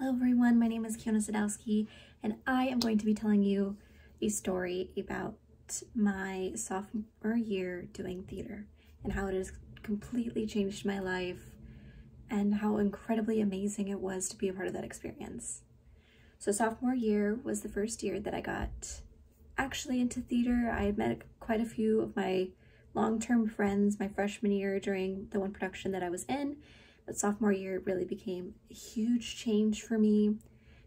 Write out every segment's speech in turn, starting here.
Hello everyone, my name is Kiona Sadowski, and I am going to be telling you a story about my sophomore year doing theater and how it has completely changed my life and how incredibly amazing it was to be a part of that experience. So sophomore year was the first year that I got actually into theater. I had met quite a few of my long-term friends my freshman year during the one production that I was in. But sophomore year really became a huge change for me.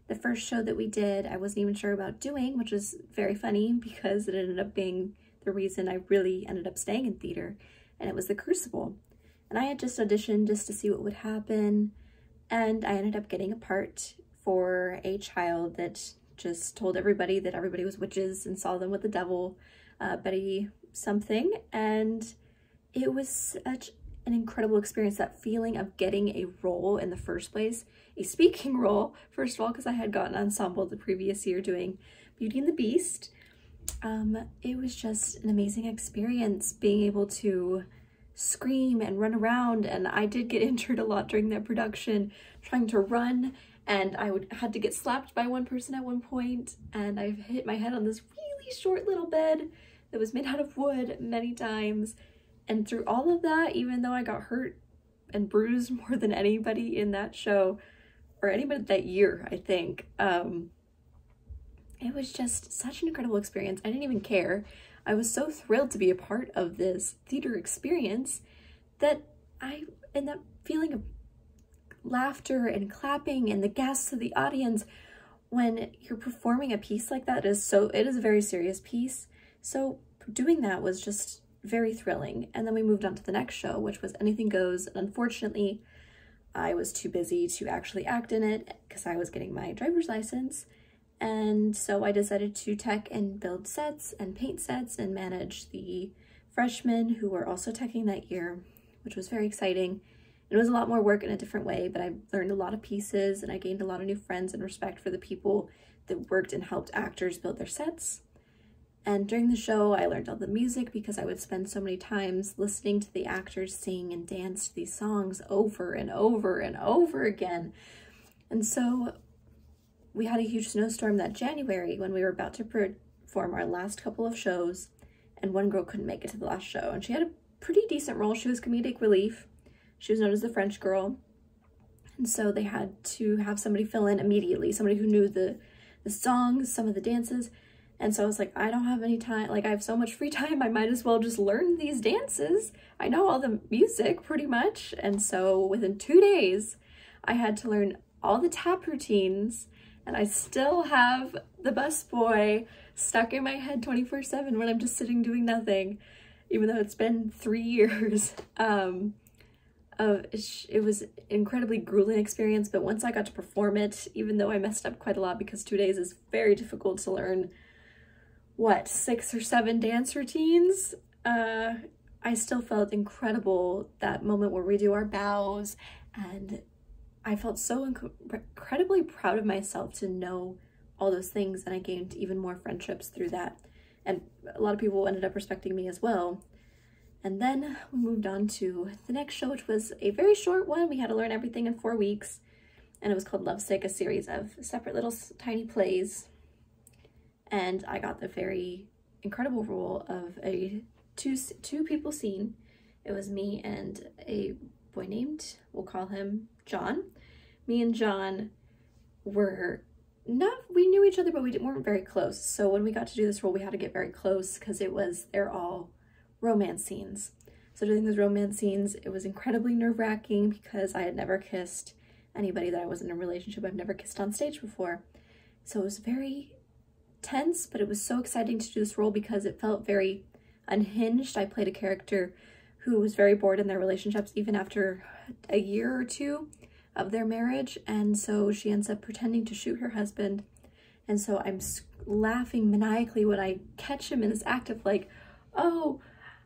The first show that we did, I wasn't even sure about doing, which was very funny because it ended up being the reason I really ended up staying in theater, and it was The Crucible. And I had just auditioned just to see what would happen, and I ended up getting a part for a child that just told everybody that everybody was witches and saw them with the devil, Betty something, and it was such an incredible experience, that feeling of getting a role in the first place, a speaking role, first of all, because I had gotten ensemble the previous year doing Beauty and the Beast. It was just an amazing experience being able to scream and run around, and I did get injured a lot during that production trying to run, and I had to get slapped by one person at one point, and I've hit my head on this really short little bed that was made out of wood many times. And through all of that, even though I got hurt and bruised more than anybody in that show, or anybody that year, I think, it was just such an incredible experience. I didn't even care. I was so thrilled to be a part of this theater experience that and that feeling of laughter and clapping and the gasps of the audience when you're performing a piece like that it is a very serious piece. So doing that was just very thrilling. And then we moved on to the next show, which was Anything Goes. And unfortunately, I was too busy to actually act in it because I was getting my driver's license. And so I decided to tech and build sets and paint sets and manage the freshmen who were also teching that year, which was very exciting. It was a lot more work in a different way, but I learned a lot of pieces and I gained a lot of new friends and respect for the people that worked and helped actors build their sets. And during the show, I learned all the music because I would spend so many times listening to the actors sing and dance to these songs over and over and over again. And so we had a huge snowstorm that January when we were about to perform our last couple of shows, and one girl couldn't make it to the last show. And she had a pretty decent role. She was comedic relief. She was known as the French girl. And so they had to have somebody fill in immediately, somebody who knew the songs, some of the dances. And so I was like, I don't have any time, like I have so much free time, I might as well just learn these dances. I know all the music pretty much. And so within 2 days, I had to learn all the tap routines, and I still have the busboy stuck in my head 24/7 when I'm just sitting doing nothing, even though it's been 3 years. It was an incredibly grueling experience, but once I got to perform it, even though I messed up quite a lot because 2 days is very difficult to learn, 6 or 7 dance routines, I still felt incredible that moment where we do our bows, and I felt so incredibly proud of myself to know all those things, and I gained even more friendships through that, and a lot of people ended up respecting me as well. And then we moved on to the next show, which was a very short one. We had to learn everything in 4 weeks, and it was called Lovesick, a series of separate little tiny plays. And I got the very incredible role of a two people scene. It was me and a boy named, we'll call him John. Me and John we knew each other, but we weren't very close. So when we got to do this role, we had to get very close because they're all romance scenes. So doing those romance scenes, it was incredibly nerve-wracking because I had never kissed anybody that I was in a relationship. I've never kissed on stage before. So it was very tense, but it was so exciting to do this role because it felt very unhinged. I played a character who was very bored in their relationships even after a year or 2 of their marriage, and so she ends up pretending to shoot her husband, and so I'm laughing maniacally when I catch him in this act of like, oh,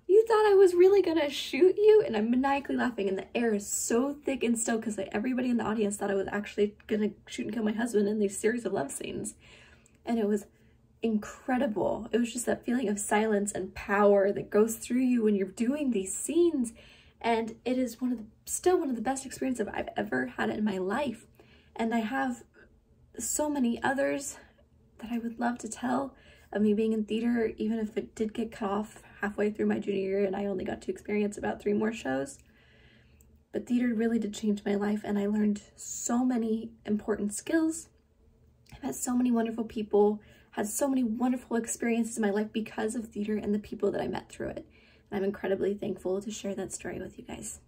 you thought I was really gonna shoot you? And I'm maniacally laughing, and the air is so thick and still because everybody in the audience thought I was actually gonna shoot and kill my husband in these series of love scenes. And it was incredible. It was just that feeling of silence and power that goes through you when you're doing these scenes, and it is still one of the best experiences I've ever had in my life. And I have so many others that I would love to tell of me being in theater, even if it did get cut off halfway through my junior year and I only got to experience about 3 more shows. But theater really did change my life, and I learned so many important skills. I met so many wonderful people, had so many wonderful experiences in my life because of theater and the people that I met through it. And I'm incredibly thankful to share that story with you guys.